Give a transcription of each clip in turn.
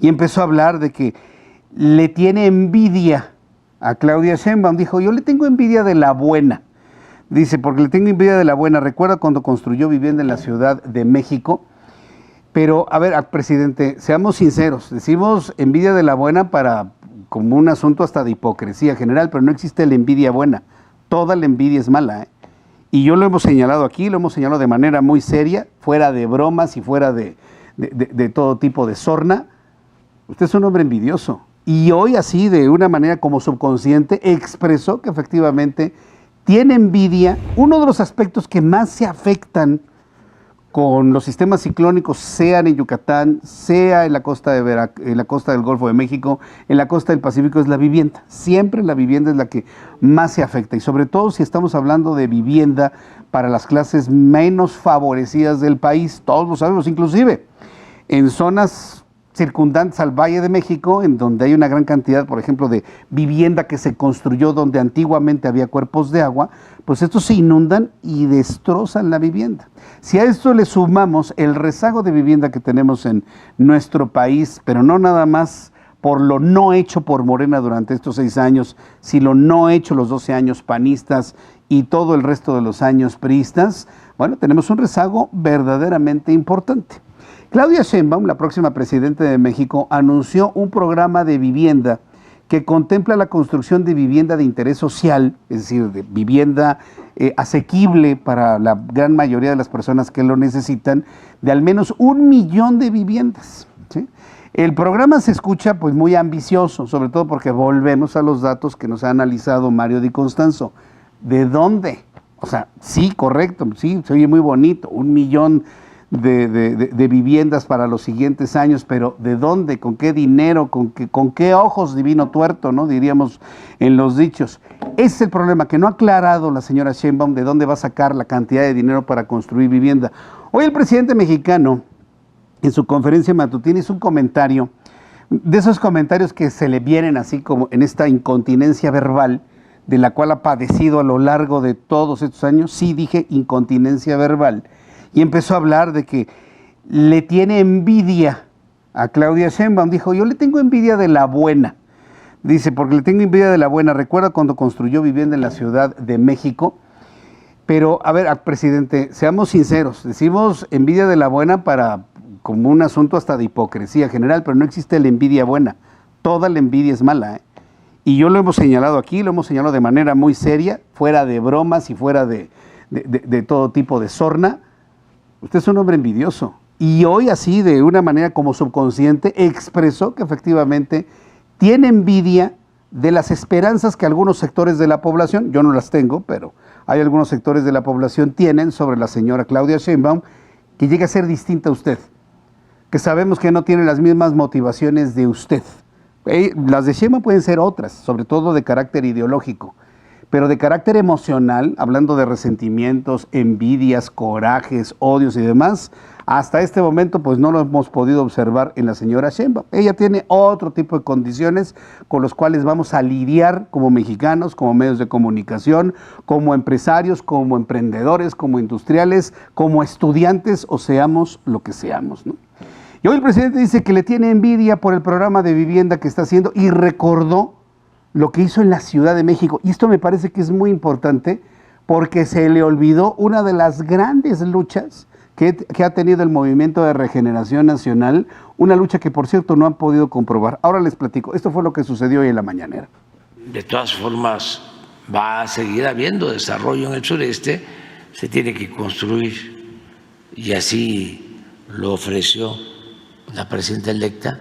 Y empezó a hablar de que le tiene envidia a Claudia Sheinbaum. Dijo, yo le tengo envidia de la buena. Dice, porque le tengo envidia de la buena. Recuerda cuando construyó vivienda en la Ciudad de México. Pero, a ver, presidente, seamos sinceros. Decimos envidia de la buena como un asunto hasta de hipocresía general, pero no existe la envidia buena. Toda la envidia es mala, ¿eh? Y yo lo hemos señalado aquí, lo hemos señalado de manera muy seria, fuera de bromas y fuera de todo tipo de sorna. Usted es un hombre envidioso. Y hoy así, de una manera como subconsciente, expresó que efectivamente tiene envidia. Uno de los aspectos que más se afectan con los sistemas ciclónicos, sean en Yucatán, sea en la costa en la costa del Golfo de México, en la costa del Pacífico, es la vivienda. Siempre la vivienda es la que más se afecta. Y sobre todo si estamos hablando de vivienda para las clases menos favorecidas del país. Todos lo sabemos, inclusive en zonas circundantes al Valle de México, en donde hay una gran cantidad, por ejemplo, de vivienda que se construyó donde antiguamente había cuerpos de agua, pues estos se inundan y destrozan la vivienda. Si a esto le sumamos el rezago de vivienda que tenemos en nuestro país, pero no nada más por lo no hecho por Morena durante estos 6 años, sino lo no hecho los 12 años panistas y todo el resto de los años priistas, bueno, tenemos un rezago verdaderamente importante. Claudia Sheinbaum, la próxima presidenta de México, anunció un programa de vivienda que contempla la construcción de vivienda de interés social, es decir, de vivienda asequible para la gran mayoría de las personas que lo necesitan, de al menos 1 millón de viviendas, ¿sí? El programa se escucha pues muy ambicioso, sobre todo porque volvemos a los datos que nos ha analizado Mario Di Constanzo. ¿De dónde? O sea, sí, correcto, sí, se oye muy bonito, 1 millón de viviendas para los siguientes años, pero ¿de dónde? ¿Con qué dinero? ¿Con qué ojos divino tuerto, no? Diríamos en los dichos. Ese es el problema, que no ha aclarado la señora Sheinbaum de dónde va a sacar la cantidad de dinero para construir vivienda. Hoy el presidente mexicano, en su conferencia matutina, hizo un comentario, de esos comentarios que se le vienen así como en esta incontinencia verbal, de la cual ha padecido a lo largo de todos estos años. Sí, dije incontinencia verbal. Y empezó a hablar de que le tiene envidia a Claudia Sheinbaum. Dijo, yo le tengo envidia de la buena. Dice, porque le tengo envidia de la buena. Recuerda cuando construyó vivienda en la Ciudad de México. Pero, a ver, presidente, seamos sinceros. Decimos envidia de la buena como un asunto hasta de hipocresía general, pero no existe la envidia buena. Toda la envidia es mala, ¿eh? Y yo lo hemos señalado aquí, lo hemos señalado de manera muy seria, fuera de bromas y fuera de todo tipo de sorna. Usted es un hombre envidioso. Y hoy así, de una manera como subconsciente, expresó que efectivamente tiene envidia de las esperanzas que algunos sectores de la población, yo no las tengo, pero hay algunos sectores de la población tienen sobre la señora Claudia Sheinbaum, que llegue a ser distinta a usted, que sabemos que no tiene las mismas motivaciones de usted. Las de Sheinbaum pueden ser otras, sobre todo de carácter ideológico, pero de carácter emocional, hablando de resentimientos, envidias, corajes, odios y demás, hasta este momento pues no lo hemos podido observar en la señora Sheinbaum. Ella tiene otro tipo de condiciones con los cuales vamos a lidiar como mexicanos, como medios de comunicación, como empresarios, como emprendedores, como industriales, como estudiantes o seamos lo que seamos, ¿no? Y hoy el presidente dice que le tiene envidia por el programa de vivienda que está haciendo y recordó lo que hizo en la Ciudad de México. Y esto me parece que es muy importante porque se le olvidó una de las grandes luchas que ha tenido el Movimiento de Regeneración Nacional, una lucha que, por cierto, no han podido comprobar. Ahora les platico. Esto fue lo que sucedió hoy en la mañanera. De todas formas, va a seguir habiendo desarrollo en el sureste, se tiene que construir, y así lo ofreció la presidenta electa,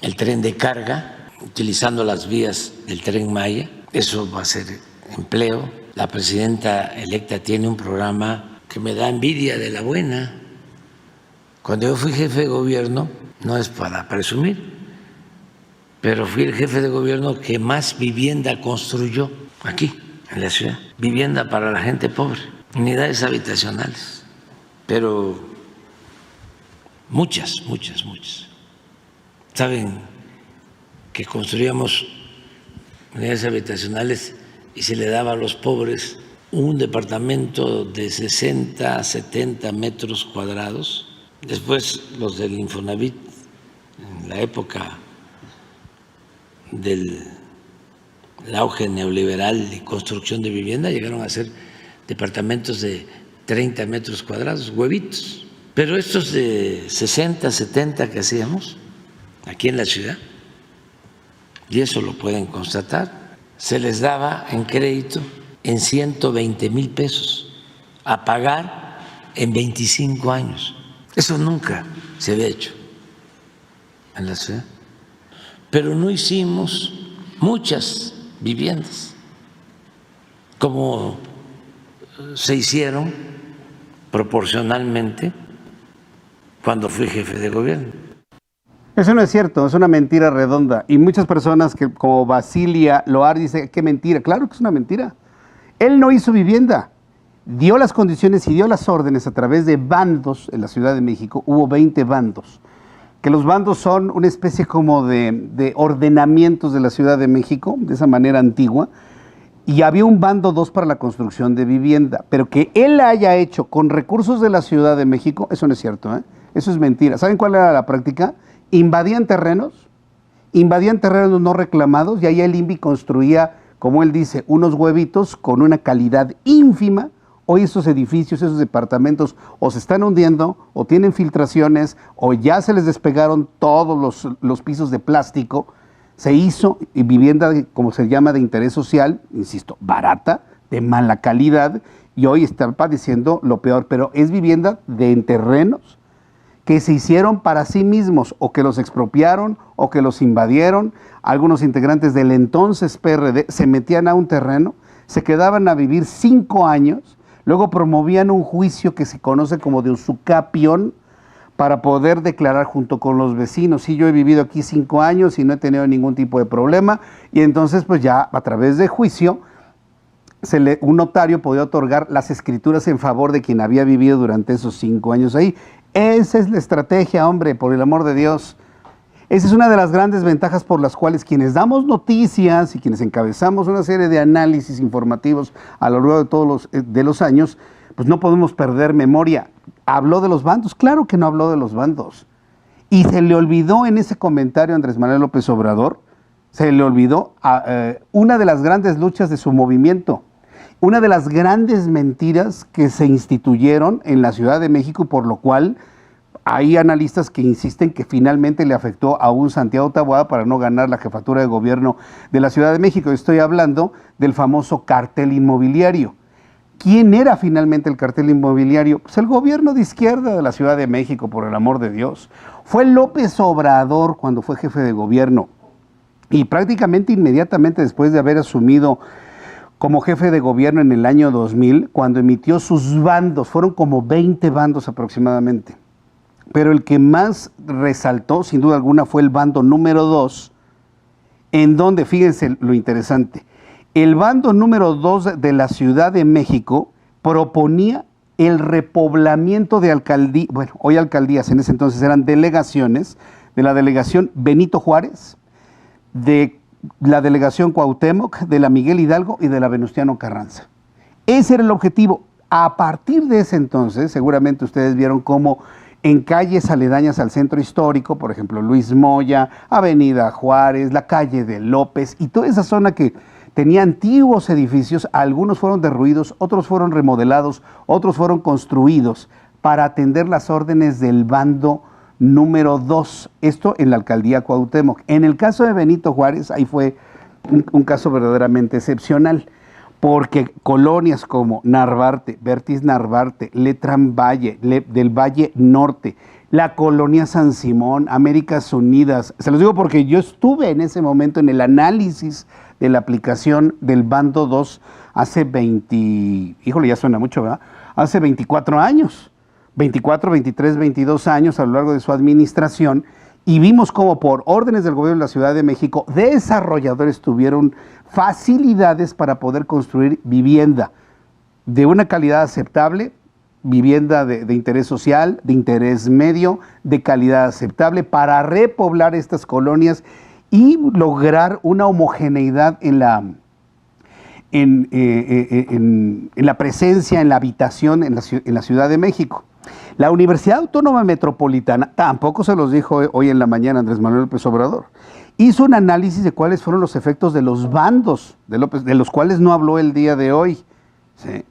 el tren de carga, utilizando las vías del Tren Maya. Eso va a ser empleo. La presidenta electa tiene un programa que me da envidia de la buena. Cuando yo fui jefe de gobierno, no es para presumir, pero fui el jefe de gobierno que más vivienda construyó aquí, en la ciudad. Vivienda para la gente pobre, unidades habitacionales, pero muchas. ¿Saben que construíamos unidades habitacionales y se le daba a los pobres un departamento de 60, 70 metros cuadrados? Después los del Infonavit, en la época del auge neoliberal y construcción de vivienda, llegaron a ser departamentos de 30 metros cuadrados, huevitos. Pero estos de 60, 70 que hacíamos aquí en la ciudad, y eso lo pueden constatar, se les daba en crédito en 120,000 pesos a pagar en 25 años. Eso nunca se había hecho en la ciudad. Pero no hicimos muchas viviendas como se hicieron proporcionalmente cuando fui jefe de gobierno. Eso no es cierto, es una mentira redonda. Y muchas personas que, como Basilia Loar, dice, qué mentira. Claro que es una mentira. Él no hizo vivienda. Dio las condiciones y dio las órdenes a través de bandos en la Ciudad de México. Hubo 20 bandos. Que los bandos son una especie como de ordenamientos de la Ciudad de México, de esa manera antigua. Y había un bando 2 para la construcción de vivienda. Pero que él haya hecho con recursos de la Ciudad de México, eso no es cierto, ¿eh? Eso es mentira. ¿Saben cuál era la práctica? Invadían terrenos no reclamados, y ahí el INVI construía, como él dice, unos huevitos con una calidad ínfima. Hoy esos edificios, esos departamentos, o se están hundiendo, o tienen filtraciones, o ya se les despegaron todos los pisos de plástico. Se hizo vivienda, como se llama, de interés social, insisto, barata, de mala calidad, y hoy están padeciendo lo peor, pero es vivienda de terrenos que se hicieron para sí mismos, o que los expropiaron, o que los invadieron. Algunos integrantes del entonces PRD se metían a un terreno, se quedaban a vivir 5 años, luego promovían un juicio que se conoce como de usucapión para poder declarar junto con los vecinos, sí, yo he vivido aquí 5 años y no he tenido ningún tipo de problema, y entonces pues ya a través de juicio un notario podía otorgar las escrituras en favor de quien había vivido durante esos 5 años ahí. Esa es la estrategia, hombre, por el amor de Dios. Esa es una de las grandes ventajas por las cuales quienes damos noticias y quienes encabezamos una serie de análisis informativos a lo largo de todos los años, pues no podemos perder memoria. ¿Habló de los bandos? Claro que no habló de los bandos. Y se le olvidó en ese comentario a Andrés Manuel López Obrador, se le olvidó una de las grandes luchas de su movimiento. Una de las grandes mentiras que se instituyeron en la Ciudad de México, por lo cual hay analistas que insisten que finalmente le afectó a un Santiago Taboada para no ganar la jefatura de gobierno de la Ciudad de México. Estoy hablando del famoso cartel inmobiliario. ¿Quién era finalmente el cartel inmobiliario? Pues el gobierno de izquierda de la Ciudad de México, por el amor de Dios. Fue López Obrador cuando fue jefe de gobierno, y prácticamente inmediatamente después de haber asumido como jefe de gobierno en el año 2000, cuando emitió sus bandos, fueron como 20 bandos aproximadamente, pero el que más resaltó, sin duda alguna, fue el bando número 2, en donde, fíjense lo interesante, el bando número 2 de la Ciudad de México proponía el repoblamiento de alcaldías, bueno, hoy alcaldías, en ese entonces eran delegaciones, de la delegación Benito Juárez, de la delegación Cuauhtémoc, de la Miguel Hidalgo y de la Venustiano Carranza. Ese era el objetivo. A partir de ese entonces, seguramente ustedes vieron cómo en calles aledañas al centro histórico, por ejemplo, Luis Moya, Avenida Juárez, la calle de López, y toda esa zona que tenía antiguos edificios, algunos fueron derruidos, otros fueron remodelados, otros fueron construidos para atender las órdenes del bando número 2, esto en la alcaldía Cuauhtémoc. En el caso de Benito Juárez, ahí fue un caso verdaderamente excepcional, porque colonias como Narvarte, Vertis Narvarte, Letrán Valle, del Valle Norte, la colonia San Simón, Américas Unidas, se los digo porque yo estuve en ese momento en el análisis de la aplicación del bando 2 hace 20, híjole, ya suena mucho, ¿verdad? Hace 24 años. 24, 23, 22 años a lo largo de su administración, y vimos cómo por órdenes del gobierno de la Ciudad de México, desarrolladores tuvieron facilidades para poder construir vivienda de una calidad aceptable, vivienda de interés social, de interés medio, de calidad aceptable, para repoblar estas colonias y lograr una homogeneidad en la presencia, en la habitación en la Ciudad de México. La Universidad Autónoma Metropolitana, tampoco se los dijo hoy en la mañana Andrés Manuel López Obrador, hizo un análisis de cuáles fueron los efectos de los bandos de los cuales no habló el día de hoy. ¿Sí?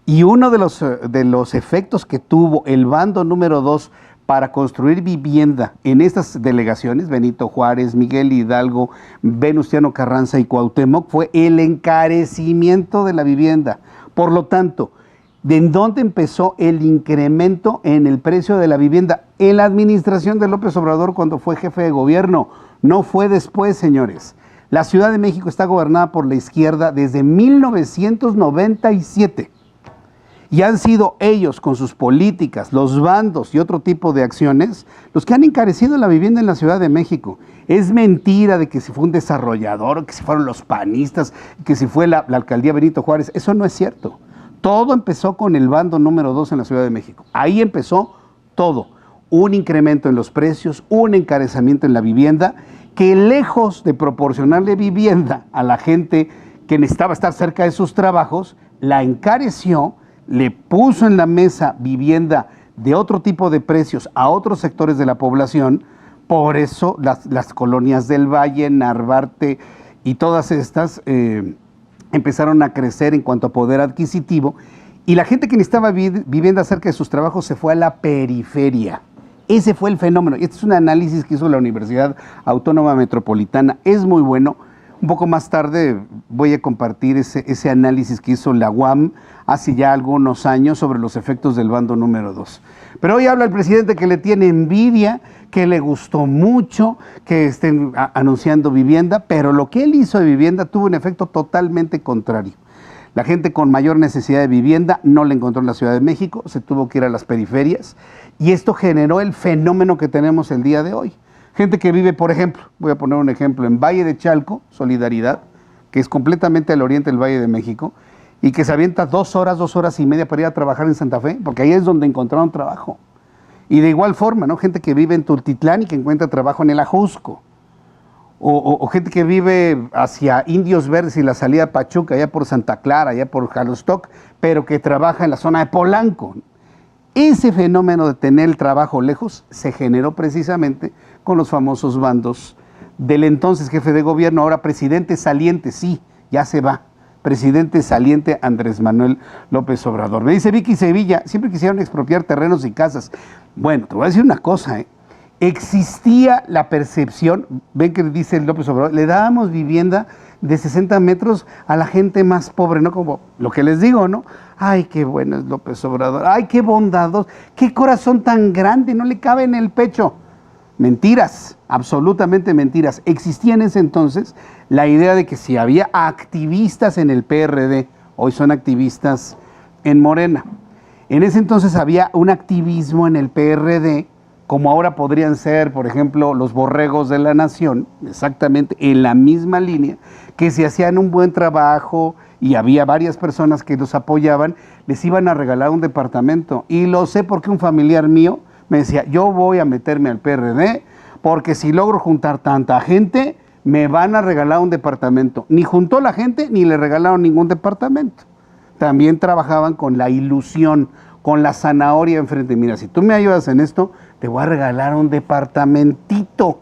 Y uno de los efectos que tuvo el bando número 2 para construir vivienda en estas delegaciones, Benito Juárez, Miguel Hidalgo, Venustiano Carranza y Cuauhtémoc, fue el encarecimiento de la vivienda. Por lo tanto, ¿de dónde empezó el incremento en el precio de la vivienda? En la administración de López Obrador cuando fue jefe de gobierno, no fue después, señores. La Ciudad de México está gobernada por la izquierda desde 1997. Y han sido ellos, con sus políticas, los bandos y otro tipo de acciones, los que han encarecido la vivienda en la Ciudad de México. Es mentira de que si fue un desarrollador, que si fueron los panistas, que si fue la alcaldía Benito Juárez. Eso no es cierto. Todo empezó con el bando número 2 en la Ciudad de México. Ahí empezó todo. Un incremento en los precios, un encarecimiento en la vivienda, que lejos de proporcionarle vivienda a la gente que necesitaba estar cerca de sus trabajos, la encareció, le puso en la mesa vivienda de otro tipo de precios a otros sectores de la población. Por eso las colonias del Valle, Narvarte y todas estas empezaron a crecer en cuanto a poder adquisitivo, y la gente que necesitaba vivienda cerca de sus trabajos se fue a la periferia. Ese fue el fenómeno. Este es un análisis que hizo la Universidad Autónoma Metropolitana. Es muy bueno. Un poco más tarde voy a compartir ese análisis que hizo la UAM hace ya algunos años sobre los efectos del bando número 2. Pero hoy habla el presidente que le tiene envidia, que le gustó mucho que estén anunciando vivienda, pero lo que él hizo de vivienda tuvo un efecto totalmente contrario. La gente con mayor necesidad de vivienda no la encontró en la Ciudad de México, se tuvo que ir a las periferias, y esto generó el fenómeno que tenemos el día de hoy. Gente que vive, por ejemplo, voy a poner un ejemplo, en Valle de Chalco, Solidaridad, que es completamente al oriente del Valle de México, y que se avienta 2 horas y media para ir a trabajar en Santa Fe, porque ahí es donde encontraron trabajo. Y de igual forma, ¿no? Gente que vive en Tultitlán y que encuentra trabajo en el Ajusco. O gente que vive hacia Indios Verdes y la salida a Pachuca, allá por Santa Clara, allá por Jalostoc, pero que trabaja en la zona de Polanco. Ese fenómeno de tener el trabajo lejos se generó precisamente con los famosos bandos del entonces jefe de gobierno, ahora presidente saliente, sí, ya se va, presidente saliente Andrés Manuel López Obrador. Me dice Vicky Sevilla, siempre quisieron expropiar terrenos y casas. Bueno, te voy a decir una cosa, existía la percepción, ven que dice López Obrador, le dábamos vivienda de 60 metros a la gente más pobre, ¿no? Como lo que les digo, ¿no? Ay, qué bueno es López Obrador, ay, qué bondadoso, qué corazón tan grande, no le cabe en el pecho. Mentiras, absolutamente mentiras. Existía en ese entonces la idea de que si había activistas en el PRD, hoy son activistas en Morena. En ese entonces había un activismo en el PRD, como ahora podrían ser, por ejemplo, los borregos de la nación, exactamente en la misma línea, que si hacían un buen trabajo y había varias personas que los apoyaban, les iban a regalar un departamento. Y lo sé porque un familiar mío me decía, yo voy a meterme al PRD porque si logro juntar tanta gente, me van a regalar un departamento. Ni juntó la gente, ni le regalaron ningún departamento. También trabajaban con la ilusión, con la zanahoria enfrente. Mira, si tú me ayudas en esto, te voy a regalar un departamentito.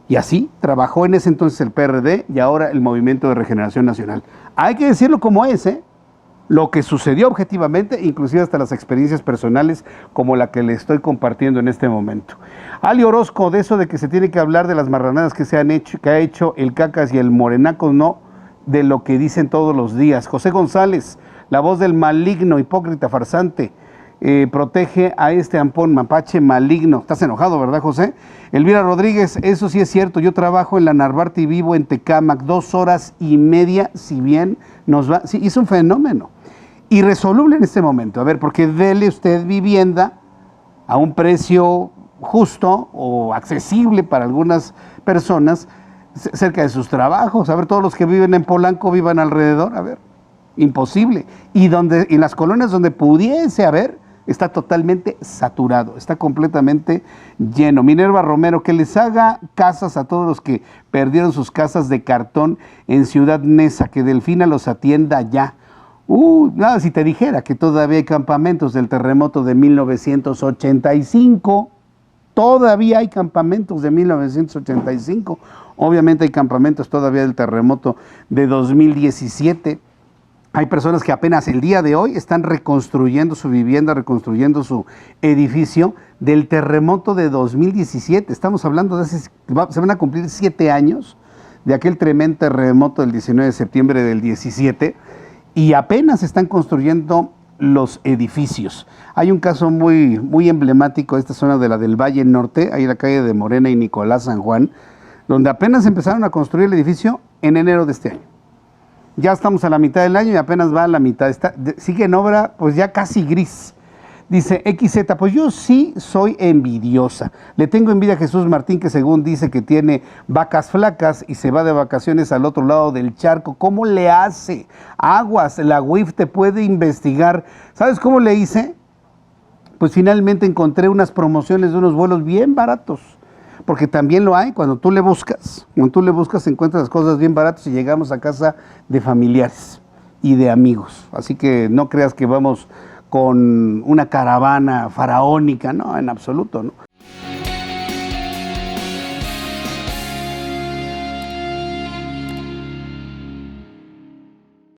Y así trabajó en ese entonces el PRD y ahora el Movimiento de Regeneración Nacional. Hay que decirlo como es, lo que sucedió objetivamente, inclusive hasta las experiencias personales como la que le estoy compartiendo en este momento. Ali Orozco, de eso de que se tiene que hablar de las marranadas que ha hecho el Cacas y el Morenaco, no de lo que dicen todos los días. José González, la voz del maligno, hipócrita, farsante, protege a este ampón mapache maligno. Estás enojado, ¿verdad, José? Elvira Rodríguez, eso sí es cierto, yo trabajo en la Narvarte y vivo en Tecámac, 2 horas y media, si bien nos va, sí, es un fenómeno irresoluble en este momento. A ver, porque dele usted vivienda a un precio justo o accesible para algunas personas cerca de sus trabajos. A ver, todos los que viven en Polanco vivan alrededor, a ver, imposible. Y en las colonias donde pudiese haber, está totalmente saturado, está completamente lleno. Minerva Romero, que les haga casas a todos los que perdieron sus casas de cartón en Ciudad Neza, que Delfina los atienda ya. Nada, si te dijera que todavía hay campamentos del terremoto de 1985, todavía hay campamentos de 1985, obviamente hay campamentos todavía del terremoto de 2017, hay personas que apenas el día de hoy están reconstruyendo su vivienda, reconstruyendo su edificio del terremoto de 2017, estamos hablando de se van a cumplir 7 años de aquel tremendo terremoto del 19 de septiembre del 17, y apenas están construyendo los edificios. Hay un caso muy, muy emblemático, esta zona de la del Valle Norte, ahí en la calle de Morena y Nicolás San Juan, donde apenas empezaron a construir el edificio en enero de este año. Ya estamos a la mitad del año y apenas va a la mitad. Sigue en obra, pues ya casi gris. Dice XZ, pues yo sí soy envidiosa. Le tengo envidia a Jesús Martín, que según dice que tiene vacas flacas y se va de vacaciones al otro lado del charco. ¿Cómo le hace? Aguas, la UIF te puede investigar. ¿Sabes cómo le hice? Pues finalmente encontré unas promociones de unos vuelos bien baratos. Porque también lo hay, cuando tú le buscas encuentras las cosas bien baratas y llegamos a casa de familiares y de amigos. Así que no creas que vamos con una caravana faraónica, no, en absoluto, ¿no?